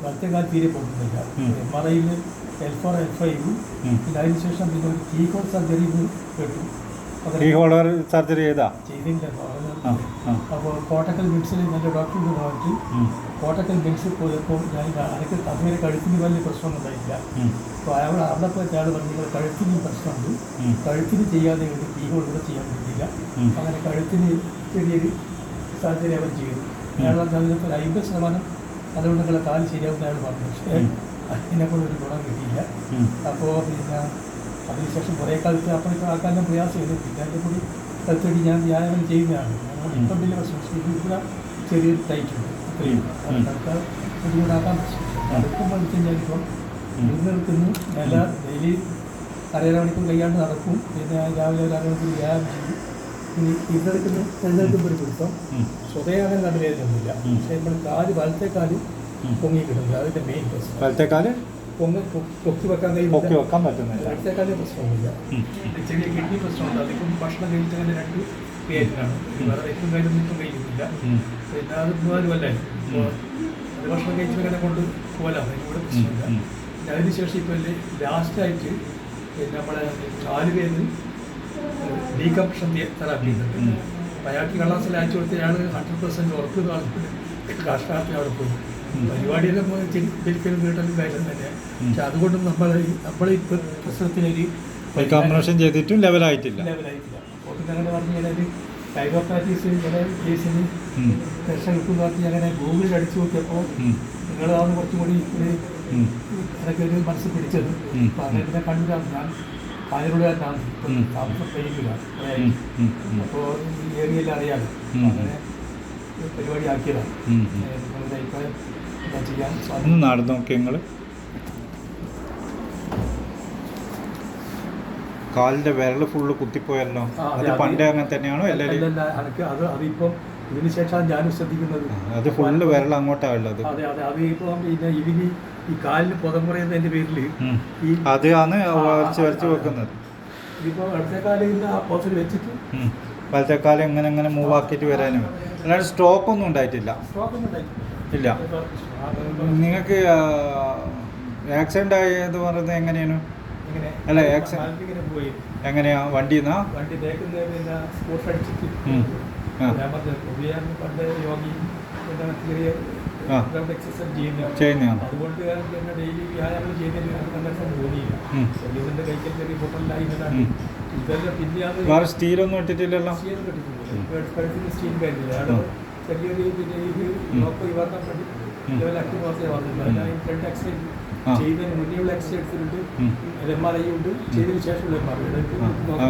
വലത്തെ കാല് തീരെ പൊട്ടുന്നില്ല. MRI L4 L5 പിന്നെ അതിനുശേഷം പിന്നെ ഒരു കീ ഹോൾ സർജറി കേട്ടു. സർജറി ചെയ്തില്ല. അപ്പോൾ കോട്ടക്കൽ മിംസിൽ നല്ല ഡോക്ടറിന് പറഞ്ഞിട്ട് കോട്ടക്കൽ മിംസിൽ പോയപ്പോൾ ഞാൻ എനിക്ക് അതുവരെ കഴുത്തിന് വലിയ പ്രശ്നമൊന്നും ഉണ്ടായില്ല. അപ്പോൾ അവിടെ പോയിട്ട് അയാൾ പറഞ്ഞു കഴുത്തിന് പ്രശ്നമുണ്ട്, കഴുത്തിന് ചെയ്യാതെ ഒരു കീ ഹോൾ കൂടെ ചെയ്യാൻ പറ്റില്ല. അങ്ങനെ കഴുത്തിന് ചെറിയൊരു സർജറി അവർ ചെയ്തു. അയാൾ അതിനൊക്കെ ഒരു 50% അതുകൊണ്ട് നിങ്ങളെ കാല് ശരിയാവുന്ന അയാൾ പറഞ്ഞു. പക്ഷേ അതിനെക്കൊണ്ട് ഒരു ഗുണം കിട്ടിയില്ല. അപ്പോൾ പിന്നെ അതിനുശേഷം കുറേ കാലത്ത് അപ്പോഴേക്കും ആക്കാനും പ്രയാസം ചെയ്തു. പിന്നെ അതിൻ്റെ കൂടി കഴുത്തടി ഞാൻ വ്യായാമം ചെയ്യുന്നതാണ്. ഇപ്പം വലിയ പ്രശ്നം ഇവിടെ ചെറിയൊരു ടൈറ്റുണ്ട്. ഇത്രയും കഴുത്ത ബുദ്ധിമുട്ടാക്കാൻ പ്രശ്നം. നടക്കുമ്പോൾ വെച്ച് കഴിഞ്ഞാൽ ഇപ്പം നിൽക്കുന്നു എല്ലാ ഡെയിലി അരയര മണിക്കൂർ കഴിയാണ്ട് നടക്കും. പിന്നെ രാവിലെ ഒരു അരമണിക്കൂർ വ്യായാമം ചെയ്യും. ഇനി എഴുന്നേൽക്കുമ്പോൾ ഒരു പിടുത്തം സ്വതവേ അങ്ങനെ നടുവേദനയൊന്നുമില്ല. പക്ഷേ നമ്മൾ കാല് വലത്തെ കാല് പൊങ്ങി കിട്ടുന്നില്ല. അതിൻ്റെ മെയിൻ പ്രശ്നം വലത്തെ കാല് പൊക്കി വെക്കാൻ പറ്റുന്നില്ല. വലത്തെ കാലിന് പ്രശ്നമൊന്നുമില്ല. ചെറിയ കിഡ്നി പ്രശ്നമുണ്ട്. അതിപ്പം ഭക്ഷണം കഴിച്ചതിൻ്റെ 2 പേരിലാണ്. വേറെ ഏറ്റവും കാര്യമൊന്നും ഇപ്പം കഴിക്കുന്നില്ല. പിന്നെ അത് 3 കൊല്ലമായി. അപ്പോൾ അത് ഭക്ഷണം കഴിച്ചവരെ കൊണ്ട് പോലാണ്. ഇവിടെ പ്രശ്നമില്ല. അതിനുശേഷം ഇപ്പോൾ ലാസ്റ്റായിട്ട് പിന്നെ നമ്മളെ കാലുവേദന ഡീകംപ്രഷൻ തെറാപ്പി ഉണ്ട്. അയാൾക്ക് കള്ളാസിൽ അയച്ചു കൊടുത്ത് അയാൾ 100% ഉറപ്പ് കാഷ്ടാർത്ഥി അവിടെ പോയി. പരിപാടിയെല്ലാം ഒരിക്കലും വീട്ടിലും കാര്യം തന്നെയാണ്. പക്ഷെ അതുകൊണ്ടും നമ്മളിപ്പോൾ പ്രശ്നത്തിനൊരു ഡീകംപ്രഷൻ ചെയ്തിട്ടും ലെവലായിട്ടില്ല. അപ്പോൾ പിന്നെ അങ്ങനെ പറഞ്ഞു കഴിഞ്ഞാൽ കൈറോപ്രാക്ടീസ് ചില കേസിന് ടെൻഷൻ കിട്ടുമെന്ന് പറഞ്ഞ് അങ്ങനെ ഗൂഗിളിൽ അടിച്ചു നോക്കിയപ്പോൾ നിങ്ങളാണ് കുറച്ചും കൂടി അതൊക്കെ ഒരു മനസ്സിൽ പിടിച്ചത്. അപ്പോൾ അങ്ങനെ കണ്ടിട്ടാണ് ഞാൻ കായറുകാരനാണ്. താമസം കഴിയില്ല. അപ്പോൾ ഈ ഏരിയയിൽ അറിയാമല്ലോ. അങ്ങനെ പരിപാടി ആക്കിയതാണ്. നിങ്ങളുടെ അഭിപ്രായം എന്താ ചെയ്യാൻ സാധിക്കും? നടന്നു നോക്കി നിങ്ങൾ കാലിൻ്റെ വിരൽ ഫുള്ള് കുത്തിപ്പോയല്ലോ. അത് പണ്ടേ അങ്ങനെ തന്നെയാണോ? അതിപ്പം ഇതിന് ശേഷമാണ് ഞാനും ശ്രദ്ധിക്കുന്നത്. അത് ഫുള്ള് വിരൽ അങ്ങോട്ടാണ് ഉള്ളത്. അതെ അതെ. അത് ഇപ്പം പിന്നെ ഇതിന് ഈ കാലിന് പുതം കുറയുന്നതിൻ്റെ പേരിൽ അതാണ് വരച്ച് വെക്കുന്നത്. ഇതിപ്പോൾ അടുത്ത കാലിൽ പോസിൽ വെച്ചിട്ട് വലത്തെ കാലം എങ്ങനെ മൂവ് ആക്കിയിട്ട് വരാനും. അല്ലാണ്ട് സ്ട്രോക്കൊന്നും ഉണ്ടായിട്ടില്ല. ഇല്ല. നിങ്ങൾക്ക് ആക്സിഡൻ്റ് ആയത് പറയുന്നത് എങ്ങനെയാണ്? അല്ല എങ്ങനെയാ? വണ്ടിയിൽ നിന്നാ ചെയ്യുന്നതാണ്. വേറെ സ്റ്റീലൊന്നും ഇട്ടിട്ടില്ലല്ലോ.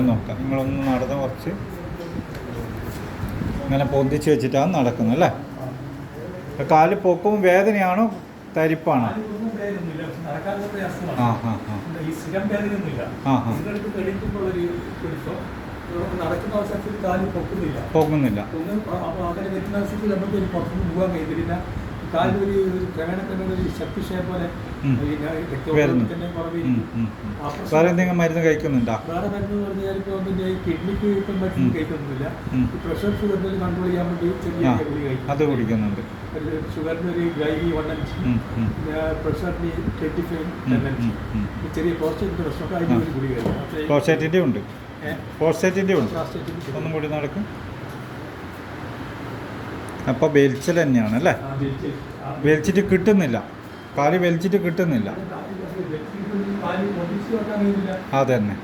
നോക്കാം. നിങ്ങളൊന്ന് നടന്ന് കുറച്ച് ഇങ്ങനെ പൊന്തിച്ച് വെച്ചിട്ടാണ് നടക്കുന്നത് അല്ലേ? കാല് പൊക്കുമ്പോൾ വേദനയാണോ തരിപ്പാണോ? പൊക്കുന്നില്ല. വേറെ എന്തെങ്കിലും മരുന്ന് കഴിക്കുന്നുണ്ടോ? വേറെ മരുന്ന് പറഞ്ഞാൽ ഇപ്പോൾ പിന്നെ കിഡ്നിക്ക് ഇപ്പം മരുന്ന് കഴിക്കുന്നില്ല. പ്രഷർ ഷുഗറിന് കൺട്രോൾ ചെയ്യാൻ വേണ്ടി ചെറിയ ഗുളി കഴിക്കും. അത് കുടിക്കുന്നുണ്ട്. ഷുഗറിന് ഒരു ഗ്രൈവി 1 mg, പ്രഷറിന് 25 mg, ചെറിയ പ്രോസ്റ്റേറ്റിൻ്റെ പ്രശ്നമൊക്കെ അതിന് ഒരു ഗുളി കഴിക്കും. പ്രോസ്റ്റേറ്റിൻ്റെ ഉണ്ട്. ഒന്നും കൂടി നടക്കും. അപ്പോൾ വലിച്ചൽ തന്നെയാണ് അല്ലേ? വലിച്ചിട്ട് കിട്ടുന്നില്ല. കാല് വലിച്ചിട്ട് കിട്ടുന്നില്ല. അതന്നെ.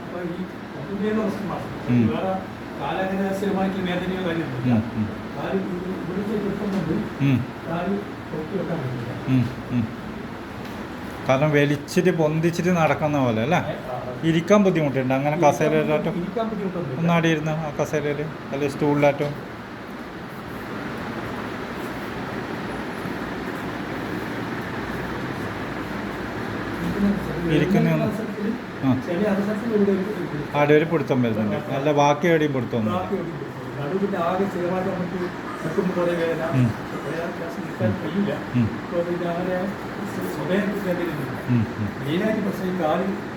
കാരണം വലിച്ചിട്ട് പൊന്തിച്ചിട്ട് നടക്കുന്ന പോലെ അല്ലേ? ഇരിക്കാൻ ബുദ്ധിമുട്ടുണ്ട്. അങ്ങനെ കസേരയിലാട്ടോ ഒന്നാടിയിരുന്ന ആ കസേരയിൽ അല്ലെങ്കിൽ സ്റ്റൂളിലാട്ടോ ഇരിക്കുന്ന ആടെ ഒരു പിടുത്തം വരുന്നുണ്ട്. അല്ല ബാക്കി എവിടെയും പിടുത്തം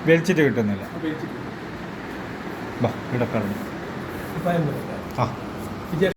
വലിച്ചിട്ട് കിട്ടുന്നില്ല. ഇവിടെ കടന്നു. ആ